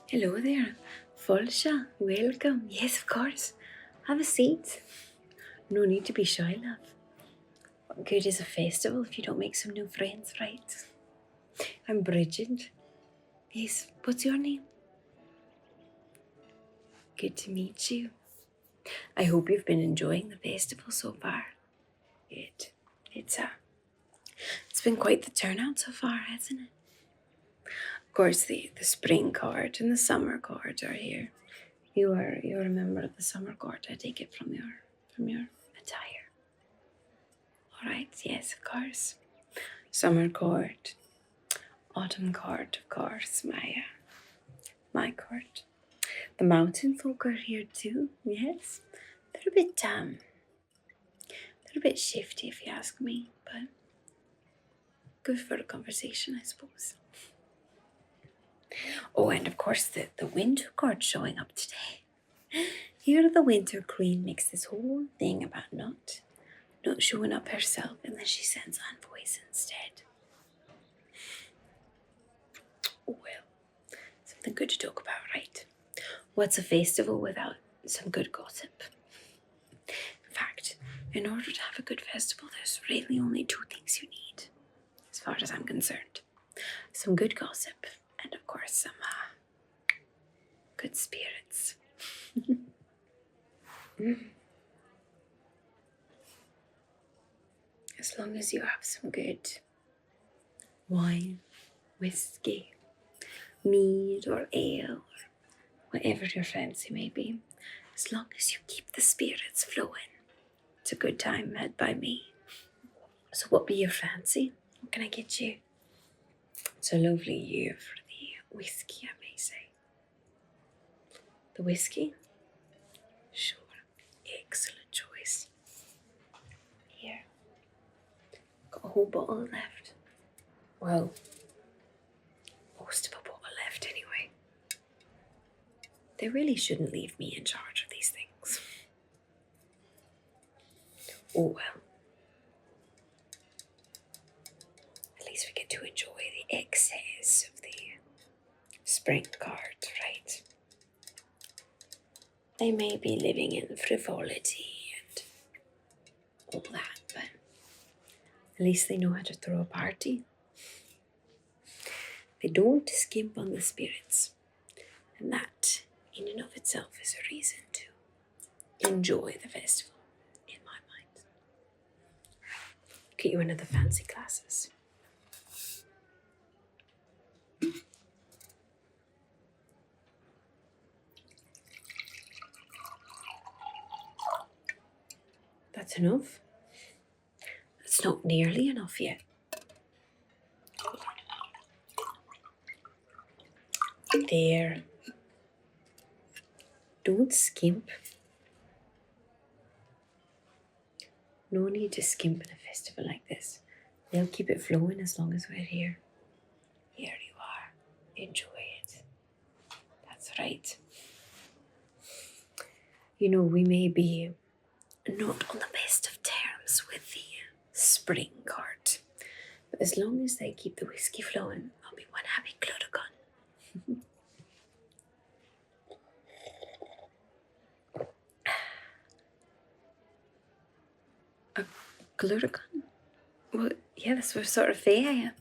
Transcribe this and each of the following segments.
Hello there, Folsha, welcome. Yes, of course. Have a seat. No need to be shy, love. What good is a festival if you don't make some new friends, right? I'm Bridget. Yes, what's your name? Good to meet you. I hope you've been enjoying the festival so far. Good. It's been quite the turnout so far, hasn't it? Of course, the spring court and the summer court are here. You're a member of the summer court. I take it from your attire. All right. Yes, of course. Summer court, autumn court, of course. My court. The mountain folk are here too. Yes, they're a bit shifty if you ask me, but good for the conversation, I suppose. Oh, and of course the winter court showing up today. Here the winter queen makes this whole thing about not showing up herself, and then she sends envoys instead. Oh well, something good to talk about, right? What's a festival without some good gossip? In fact, in order to have a good festival, there's really only two things you need, as far as I'm concerned. Some good gossip, and of course some good spirits. As long as you have some good wine, whiskey, mead or ale, or whatever your fancy may be, as long as you keep the spirits flowing, it's a good time had by me. So what be your fancy? What can I get you? It's a lovely year for the whiskey, I may say. The whiskey? Sure. Excellent choice. Here. Got a whole bottle left. Well, most of a bottle left anyway. They really shouldn't leave me in charge of these things. Oh well. At least we get to enjoy the excess of the spring cart, right? They may be living in frivolity and all that, but at least they know how to throw a party. They don't skimp on the spirits, and that in and of itself is a reason to enjoy the festival, in my mind. Get you into the fancy classes. That's enough. That's not nearly enough yet. There. Don't skimp. No need to skimp in a festival like this. They'll keep it flowing as long as we're here. Here you are. Enjoy it. That's right. You know, we may be not on the best of terms with the spring cart, but as long as they keep the whiskey flowing, I'll be one happy Clurichaun. A Clurichaun? Well, yeah, that's what sort of fae I am.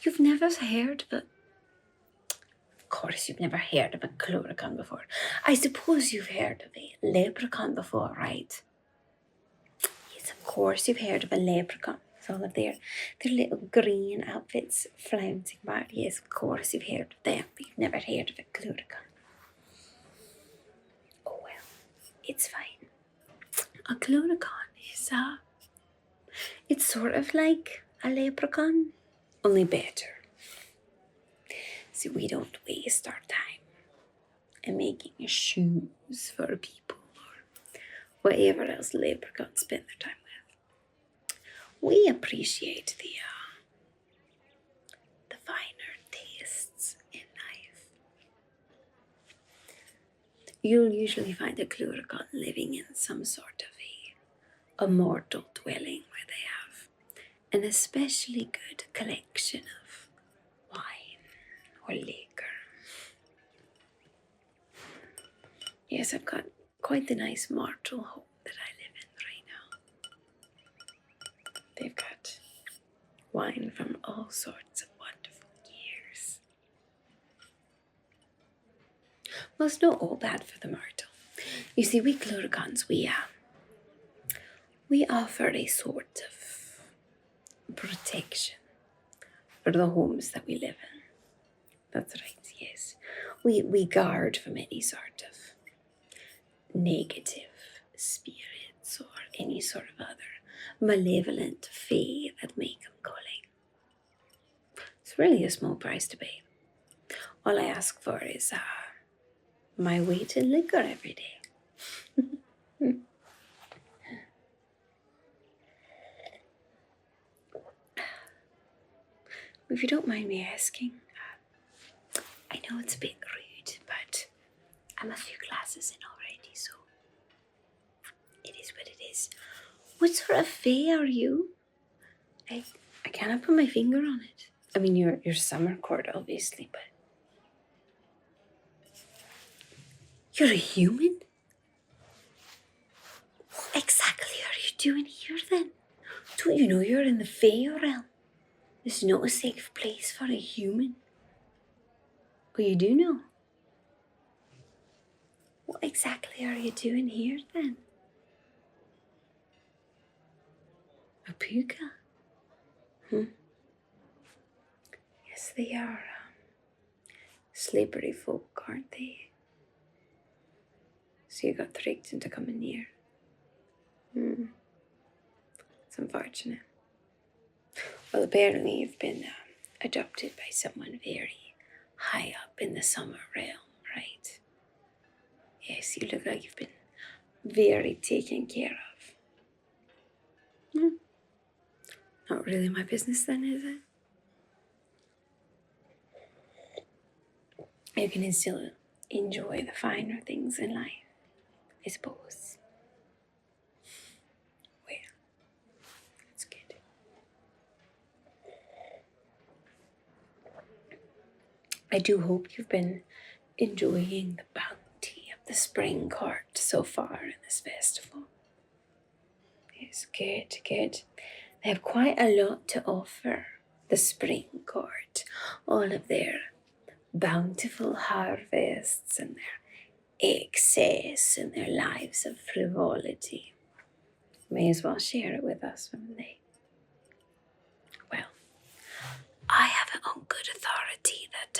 You've never heard of it? Of course you've never heard of a Clurichaun before. I suppose you've heard of a leprechaun before, right? Yes, of course you've heard of a leprechaun. It's all of their little green outfits flouncing about. Yes, of course you've heard of them, but you've never heard of a Clurichaun. Oh well, it's fine. A Clurichaun is it's sort of like a leprechaun, only better. See, we don't waste our time in making shoes for people or whatever else leprechauns spend their time with. We appreciate the finer tastes in life. You'll usually find a Clurichaun living in some sort of a mortal dwelling where they have an especially good collection of wine or liquor. Yes, I've got quite the nice mortal home that I live in right now. They've got wine from all sorts of wonderful years. Well, it's not all bad for the mortal. You see, we Clurichauns, we offer a sort of protection for the homes that we live in. That's right, yes. We guard from any sort of negative spirits or any sort of other malevolent fae that may come calling. It's really a small price to pay. All I ask for is my weight in liquor every day. If you don't mind me asking, I know it's a bit rude, but I'm a few classes in already, so it is what it is. What sort of fae are you? I cannot put my finger on it. I mean, you're summer court, obviously, but you're a human? What exactly are you doing here then? Don't you know you're in the fae realm? This is not a safe place for a human. Oh, you do know? What exactly are you doing here then? A puka? Yes, they are slippery folk, aren't they? So you got tricked into coming near. It's unfortunate. Well, apparently you've been adopted by someone very high up in the summer realm, right? Yes, you look like you've been very taken care of. Not really my business then, is it? You can still enjoy the finer things in life, I suppose. Well, that's good. I do hope you've been enjoying the bounty of the spring court so far in this festival. It's good, good. They have quite a lot to offer, the spring court. All of their bountiful harvests and their excess and their lives of frivolity. May as well share it with us, wouldn't they? Well, I have it on good authority that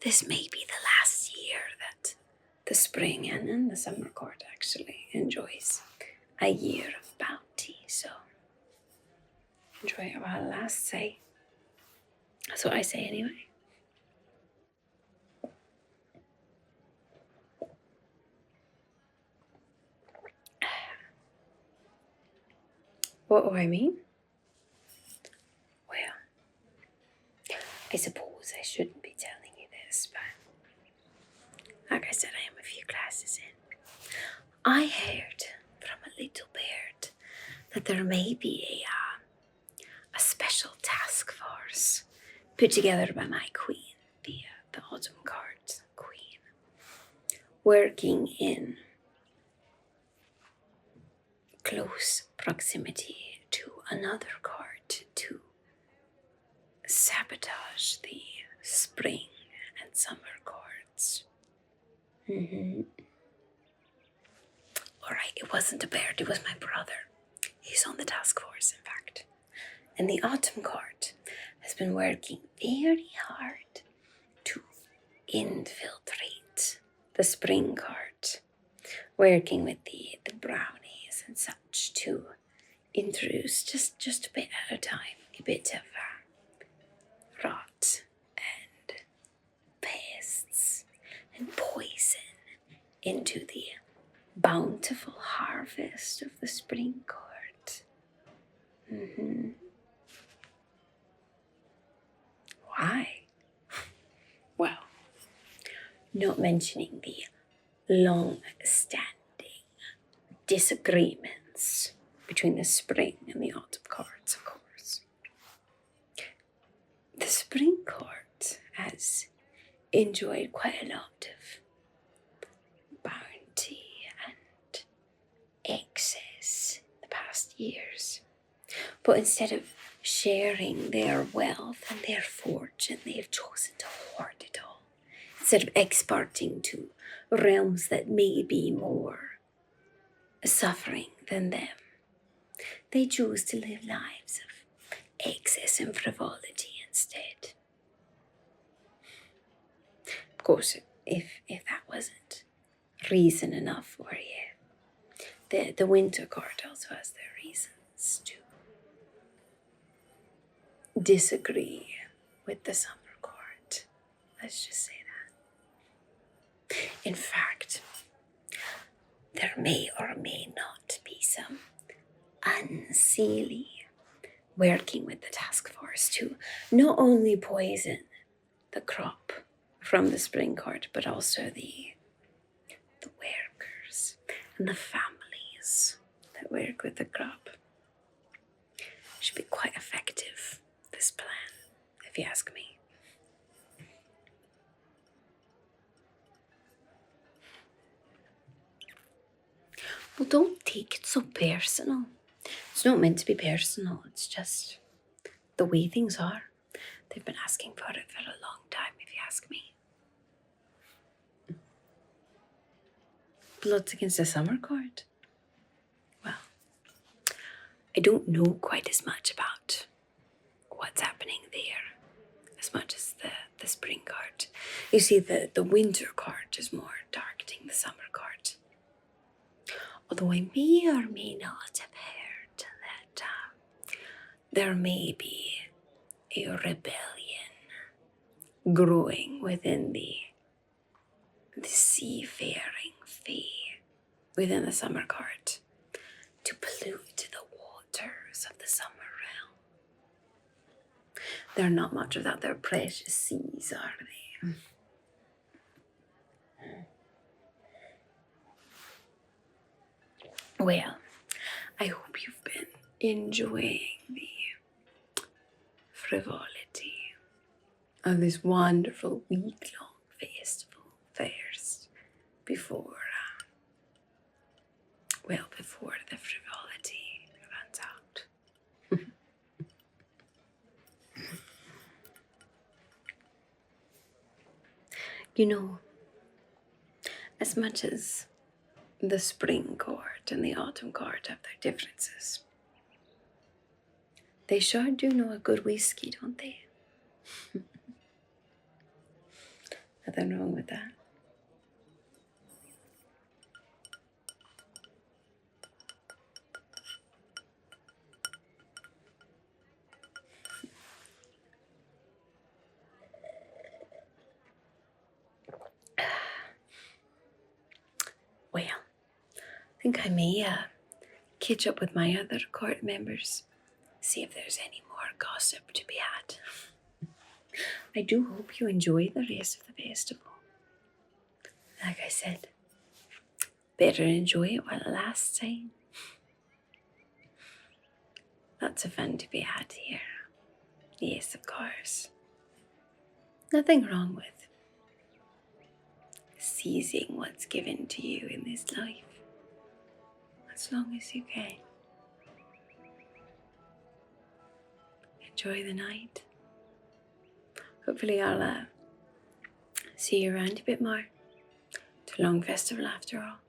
this may be the last year that the spring and the summer court actually enjoys a year of bounty, so enjoy it while it lasts, say. That's what I say anyway. What do I mean? Well, I suppose I shouldn't be telling you this, but like I said, I am a few classes in. I heard from a little bird that there may be a special task force put together by my queen, the autumn card queen, working in close proximity to another card to sabotage the spring and summer cards. Alright, it wasn't a bird, it was my brother. He's on the task force, in fact. And the autumn card has been working very hard to infiltrate the spring card, working with the brownies and such to introduce just a bit at a time, a bit of rot and pests and poison into the bountiful harvest of the spring court. Why? Well, not mentioning the long-standing disagreements between the spring and the autumn cards, of course. The spring court has enjoyed quite a lot of bounty and excess the past years. But instead of sharing their wealth and their fortune, they have chosen to hoard it all. Instead of exporting to realms that may be more suffering than them, they choose to live lives of excess and frivolity instead. Of course, if that wasn't reason enough for you, the winter court also has their reasons to disagree with the summer court. Let's just say that. In fact, there may or may not be some unseelie working with the task force to not only poison the crop from the spring court, but also the workers and the families that work with the crop. Should be quite effective, this plan, if you ask me. Well, don't take it so personal. It's not meant to be personal, it's just the way things are. They've been asking for it for a long time, if you ask me. Bloods against the summer court? Well, I don't know quite as much about what's happening there as much as the spring court. You see, the winter court is more targeting the summer court. Although I may or may not have heard that there may be a rebellion growing within the seafaring fae within the summer court to pollute the waters of the summer realm. They're not much without their precious seas, are they? Well, I hope you've been enjoying the frivolity of this wonderful week-long festival first before the frivolity runs out. You know, as much as the spring court and the autumn court have their differences, they sure do know a good whiskey, don't they? Nothing wrong with that. Well, I think I may catch up with my other court members, see if there's any more gossip to be had. I do hope you enjoy the rest of the festival. Like I said, better enjoy it while it lasts, eh? Lots of fun to be had here. Yes, of course. Nothing wrong with seizing what's given to you in this life, as long as you can. Enjoy the night. Hopefully I'll see you around a bit more. It's a long festival after all.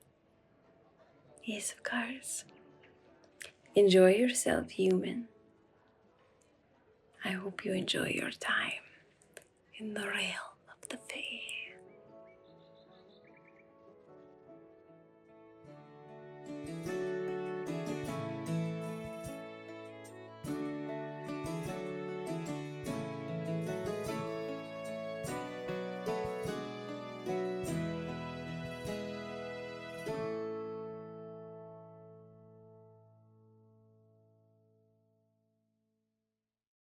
Yes, of course. Enjoy yourself, human. I hope you enjoy your time in the realm of the fae.